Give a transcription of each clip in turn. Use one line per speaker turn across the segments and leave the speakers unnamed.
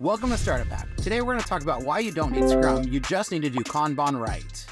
Welcome to Startup Hack. Today we're going to talk about why you don't need Scrum, you just need to do Kanban right.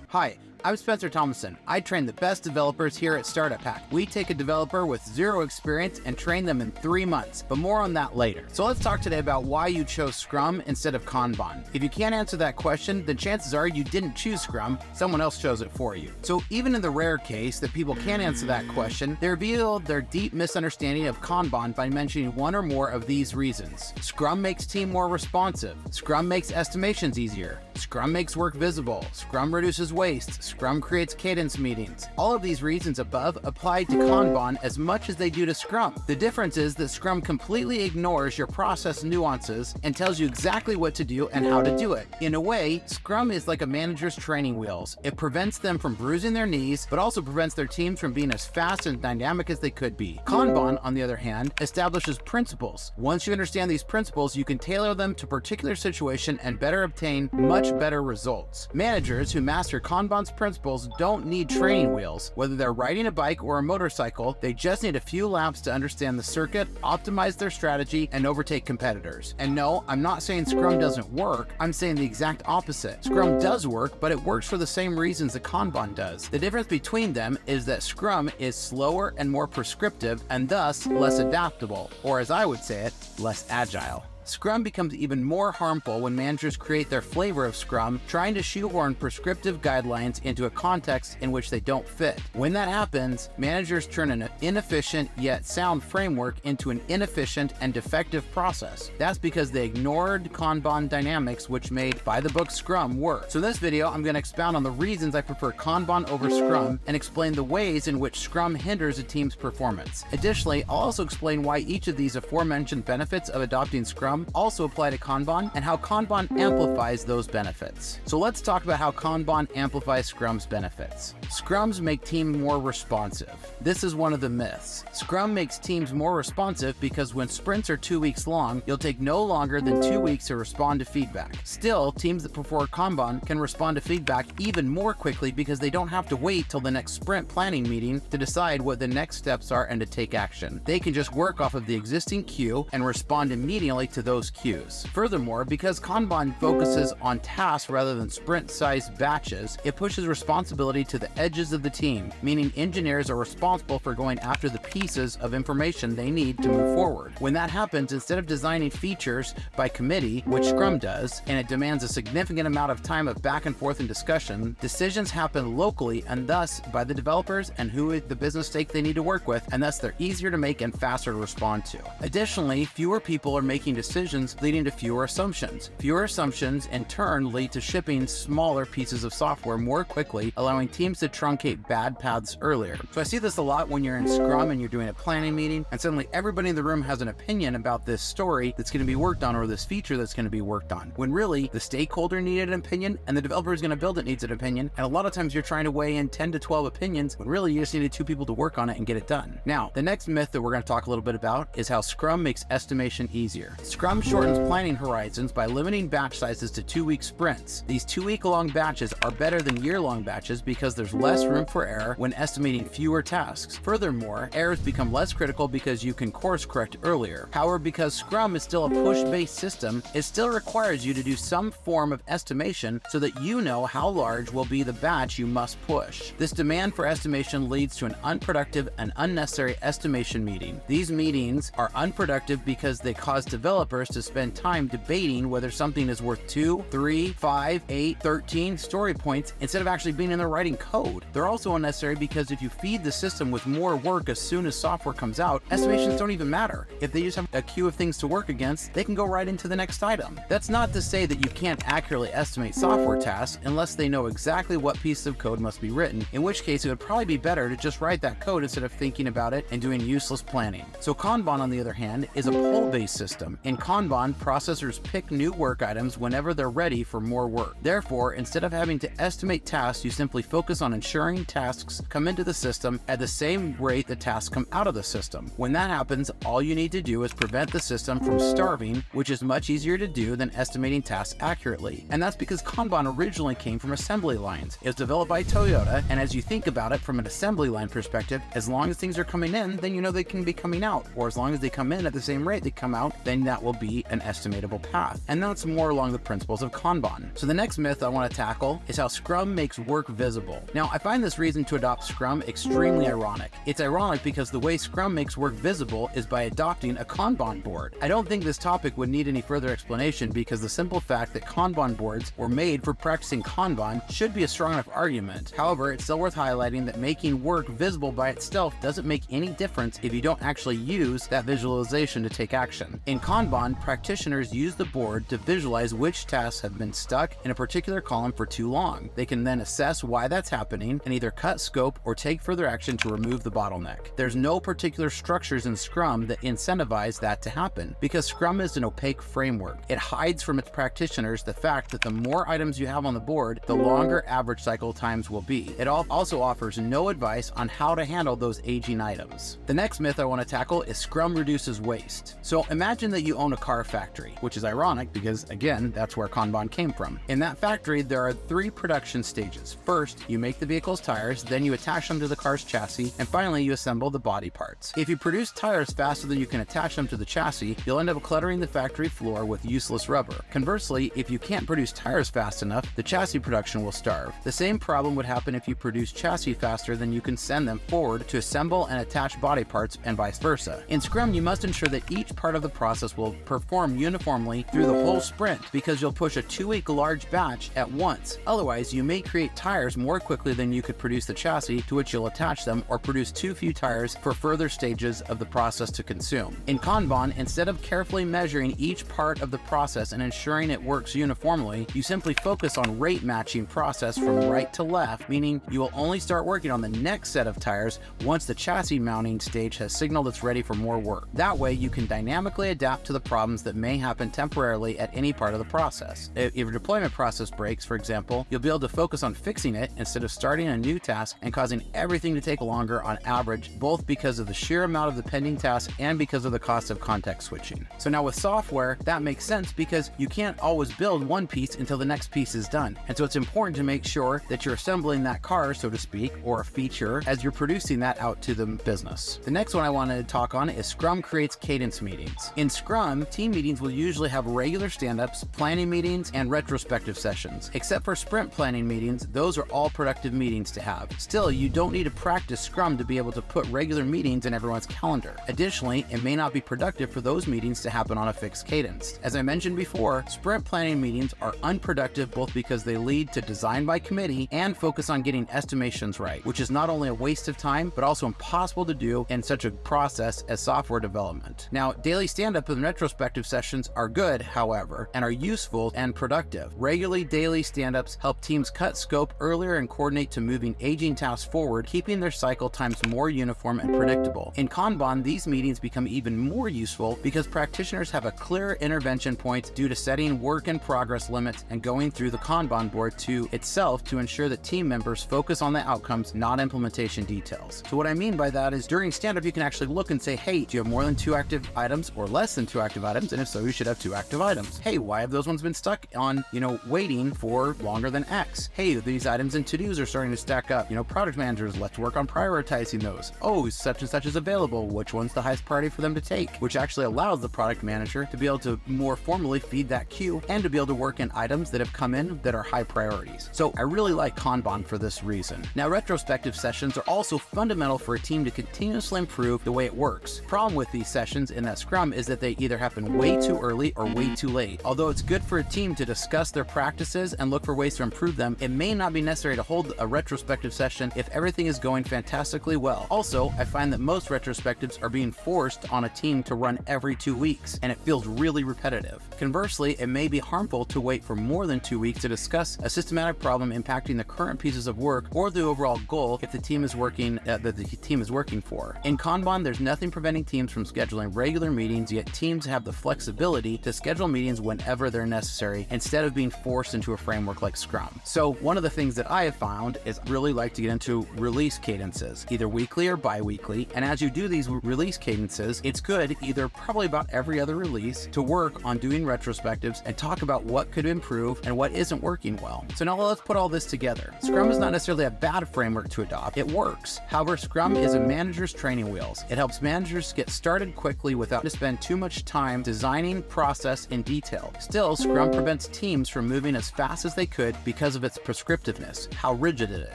Hi, I'm Spencer Thomason. I train the best developers here at Startup Hack. We take a developer with zero experience and train them in 3 months, but more on that later. So let's talk today about why you chose Scrum instead of Kanban. If you can't answer that question, then chances are you didn't choose Scrum, someone else chose it for you. So even in the rare case that people can't answer that question, they reveal their deep misunderstanding of Kanban by mentioning one or more of these reasons. Scrum makes team more responsive. Scrum makes estimations easier. Scrum makes work visible. Scrum reduces waste. Scrum creates cadence meetings. All of these reasons above apply to Kanban as much as they do to Scrum. The difference is that Scrum completely ignores your process nuances and tells you exactly what to do and how to do it. In a way, Scrum is like a manager's training wheels. It prevents them from bruising their knees, but also prevents their teams from being as fast and dynamic as they could be. Kanban, on the other hand, establishes principles. Once you understand these principles, you can tailor them to a particular situation and better obtain much better results. Managers who master Kanban's principles don't need training wheels. Whether they're riding a bike or a motorcycle, they just need a few laps to understand the circuit, optimize their strategy, and overtake competitors. And no, I'm not saying Scrum doesn't work. I'm saying the exact opposite. Scrum does work, but it works for the same reasons that Kanban does. The difference between them is that Scrum is slower and more prescriptive, and thus less adaptable, or as I would say it, less agile. Scrum becomes even more harmful when managers create their flavor of Scrum, trying to shoehorn prescriptive guidelines into a context in which they don't fit. When that happens, managers turn an inefficient yet sound framework into an inefficient and defective process. That's because they ignored Kanban dynamics, which made by-the-book Scrum work. So in this video, I'm going to expound on the reasons I prefer Kanban over Scrum and explain the ways in which Scrum hinders a team's performance. Additionally, I'll also explain why each of these aforementioned benefits of adopting Scrum also apply to Kanban and how Kanban amplifies those benefits. So let's talk about how Kanban amplifies Scrum's benefits. Scrums make teams more responsive. This is one of the myths. Scrum makes teams more responsive because when sprints are 2 weeks long, you'll take no longer than 2 weeks to respond to feedback. Still, teams that prefer Kanban can respond to feedback even more quickly because they don't have to wait till the next sprint planning meeting to decide what the next steps are and to take action. They can just work off of the existing queue and respond immediately to those cues. Furthermore, because Kanban focuses on tasks rather than sprint-sized batches, it pushes responsibility to the edges of the team, meaning engineers are responsible for going after the pieces of information they need to move forward. When that happens, instead of designing features by committee, which Scrum does, and it demands a significant amount of time of back and forth and discussion, decisions happen locally and thus by the developers and who the business stake they need to work with, and thus they're easier to make and faster to respond to. Additionally, fewer people are making decisions leading to fewer assumptions. Fewer assumptions in turn lead to shipping smaller pieces of software more quickly, allowing teams to truncate bad paths earlier. So I see this a lot when you're in Scrum and you're doing a planning meeting and suddenly everybody in the room has an opinion about this story that's going to be worked on or this feature that's going to be worked on. When really the stakeholder needed an opinion and the developer is going to build it needs an opinion. And a lot of times you're trying to weigh in 10 to 12 opinions when really you just needed 2 people to work on it and get it done. Now, the next myth that we're going to talk a little bit about is how Scrum makes estimation easier. Scrum shortens planning horizons by limiting batch sizes to 2-week sprints. These 2-week-long batches are better than year-long batches because there's less room for error when estimating fewer tasks. Furthermore, errors become less critical because you can course correct earlier. However, because Scrum is still a push-based system, it still requires you to do some form of estimation so that you know how large will be the batch you must push. This demand for estimation leads to an unproductive and unnecessary estimation meeting. These meetings are unproductive because they cause developers to spend time debating whether something is worth 2, 3, 5, 8, 13 story points instead of actually being in there writing code. They're also unnecessary because if you feed the system with more work as soon as software comes out, estimations don't even matter. If they just have a queue of things to work against, they can go right into the next item. That's not to say that you can't accurately estimate software tasks unless they know exactly what piece of code must be written, in which case it would probably be better to just write that code instead of thinking about it and doing useless planning. So Kanban, on the other hand, is a pull-based system. In Kanban, processors pick new work items whenever they're ready for more work. Therefore, instead of having to estimate tasks, you simply focus on ensuring tasks come into the system at the same rate that tasks come out of the system. When that happens, all you need to do is prevent the system from starving, which is much easier to do than estimating tasks accurately. And that's because Kanban originally came from assembly lines. It was developed by Toyota, and as you think about it from an assembly line perspective, as long as things are coming in, then you know they can be coming out, or as long as they come in at the same rate they come out, then that will be an estimatable path. And that's more along the principles of Kanban. So the next myth I want to tackle is how Scrum makes work visible. Now, I find this reason to adopt Scrum extremely ironic. It's ironic because the way Scrum makes work visible is by adopting a Kanban board. I don't think this topic would need any further explanation because the simple fact that Kanban boards were made for practicing Kanban should be a strong enough argument. However, it's still worth highlighting that making work visible by itself doesn't make any difference if you don't actually use that visualization to take action. In Kanban, practitioners use the board to visualize which tasks have been stuck in a particular column for too long. They can then assess why that's happening and either cut scope or take further action to remove the bottleneck. There's no particular structures in Scrum that incentivize that to happen because Scrum is an opaque framework. It hides from its practitioners the fact that the more items you have on the board, the longer average cycle times will be. It also offers no advice on how to handle those aging items. The next myth I want to tackle is Scrum reduces waste. So imagine that you own a car factory, which is ironic because, again, that's where Kanban came from. In that factory, there are 3 production stages. First, you make the vehicle's tires, then you attach them to the car's chassis, and finally you assemble the body parts. If you produce tires faster than you can attach them to the chassis, you'll end up cluttering the factory floor with useless rubber. Conversely, if you can't produce tires fast enough, the chassis production will starve. The same problem would happen if you produce chassis faster than you can send them forward to assemble and attach body parts, and vice versa. In Scrum, you must ensure that each part of the process will perform uniformly through the whole sprint because you'll push a 2-week large batch at once. Otherwise, you may create tires more quickly than you could produce the chassis to which you'll attach them, or produce too few tires for further stages of the process to consume. In Kanban, instead of carefully measuring each part of the process and ensuring it works uniformly, you simply focus on rate matching process from right to left, meaning you will only start working on the next set of tires once the chassis mounting stage has signaled it's ready for more work. That way, you can dynamically adapt to the problems that may happen temporarily at any part of the process. If your deployment process breaks, for example, you'll be able to focus on fixing it instead of starting a new task and causing everything to take longer on average, both because of the sheer amount of the pending tasks and because of the cost of context switching. So now with software, that makes sense because you can't always build one piece until the next piece is done. And so it's important to make sure that you're assembling that car, so to speak, or a feature as you're producing that out to the business. The next one I wanted to talk on is Scrum creates cadence meetings. In Scrum, team meetings will usually have regular stand-ups, planning meetings, and retrospective sessions. Except for sprint planning meetings, those are all productive meetings to have. Still, you don't need to practice Scrum to be able to put regular meetings in everyone's calendar. Additionally, it may not be productive for those meetings to happen on a fixed cadence. As I mentioned before, sprint planning meetings are unproductive both because they lead to design by committee and focus on getting estimations right, which is not only a waste of time, but also impossible to do in such a process as software development. Now, daily stand-up and retrospective sessions are good, however, and are useful and productive. Regularly daily stand-ups help teams cut scope earlier and coordinate to moving aging tasks forward, keeping their cycle times more uniform and predictable. In Kanban, these meetings become even more useful because practitioners have a clear intervention point due to setting work in progress limits and going through the Kanban board to itself to ensure that team members focus on the outcomes, not implementation details. So what I mean by that is during stand-up, you can actually look and say, hey, do you have more than 2 active items or less than 2 active items? And if so, you should have 2 active items. Hey, why have those ones been stuck on, waiting for longer than X? Hey, these items and to-dos are starting to stack up. Product managers, let's work on prioritizing those. Oh, such and such is available. Which one's the highest priority for them to take? Which actually allows the product manager to be able to more formally feed that queue and to be able to work in items that have come in that are high priorities. So I really like Kanban for this reason. Now, retrospective sessions are also fundamental for a team to continuously improve the way it works. Problem with these sessions in that Scrum is that they either happen way too early or way too late. Although it's good for a team to discuss their practices and look for ways to improve them, it may not be necessary to hold a retrospective session if everything is going fantastically well. Also, I find that most retrospectives are being forced on a team to run every 2 weeks, and it feels really repetitive. Conversely, it may be harmful to wait for more than 2 weeks to discuss a systematic problem impacting the current pieces of work or the overall goal if the team is working that the team is working for. In Kanban, there's nothing preventing teams from scheduling regular meetings, yet teams to have the flexibility to schedule meetings whenever they're necessary instead of being forced into a framework like Scrum. So one of the things that I have found is I really like to get into release cadences, either weekly or bi-weekly. And as you do these release cadences, it's good either probably about every other release to work on doing retrospectives and talk about what could improve and what isn't working well. So now let's put all this together. Scrum is not necessarily a bad framework to adopt. It works. However, Scrum is a manager's training wheels. It helps managers get started quickly without to spend too much time designing process in detail. Still, Scrum prevents teams from moving as fast as they could because of its prescriptiveness, how rigid it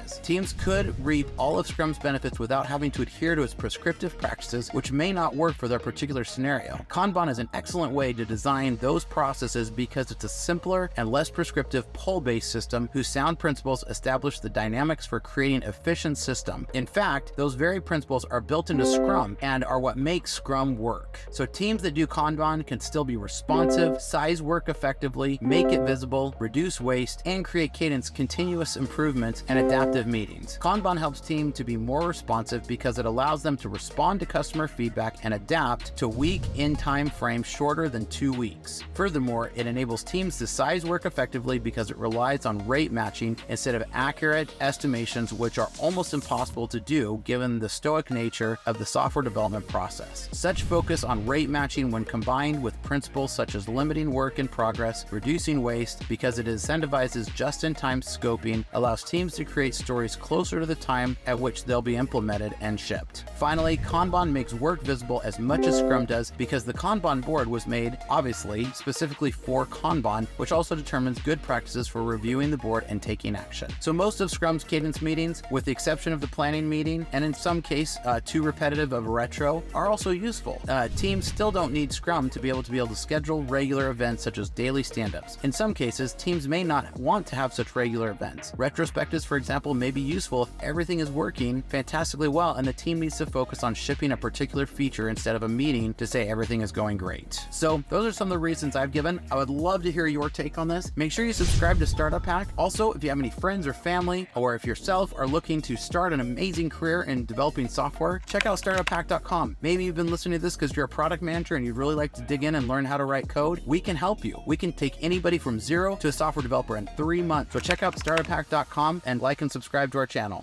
is. Teams could reap all of Scrum's benefits without having to adhere to its prescriptive practices, which may not work for their particular scenario. Kanban is an excellent way to design those processes because it's a simpler and less prescriptive pull-based system whose sound principles establish the dynamics for creating an efficient system. In fact, those very principles are built into Scrum and are what makes Scrum work. So teams that do Kanban can still be responsive, size work effectively, make it visible, reduce waste, and create cadence continuous improvements and adaptive meetings. Kanban helps teams to be more responsive because it allows them to respond to customer feedback and adapt to week in time frames shorter than 2 weeks. Furthermore, it enables teams to size work effectively because it relies on rate matching instead of accurate estimations, which are almost impossible to do given the stoic nature of the software development process. Such focus on rate matching, when combined with principles such as limiting work in progress, reducing waste, because it incentivizes just-in-time scoping, allows teams to create stories closer to the time at which they'll be implemented and shipped. Finally, Kanban makes work visible as much as Scrum does because the Kanban board was made, obviously, specifically for Kanban, which also determines good practices for reviewing the board and taking action. So most of Scrum's cadence meetings, with the exception of the planning meeting, and in some case too repetitive of retro, are also useful. Teams still don't need Scrum to be able to schedule regular events such as daily stand-ups. In some cases, teams may not want to have such regular events. Retrospectives, for example, may be useful if everything is working fantastically well and the team needs to focus on shipping a particular feature instead of a meeting to say everything is going great. So those are some of the reasons I've given. I would love to hear your take on this. Make sure you subscribe to Startup Hack. Also, if you have any friends or family, or if yourself are looking to start an amazing career in developing software, check out startuphack.com. Maybe you've been listening to this because you're a product manager and you'd really like to dig in and learn how to write code. We can help you. We can take anybody from zero to a software developer in 3 months. So check out startuphack.com and like and subscribe to our channel.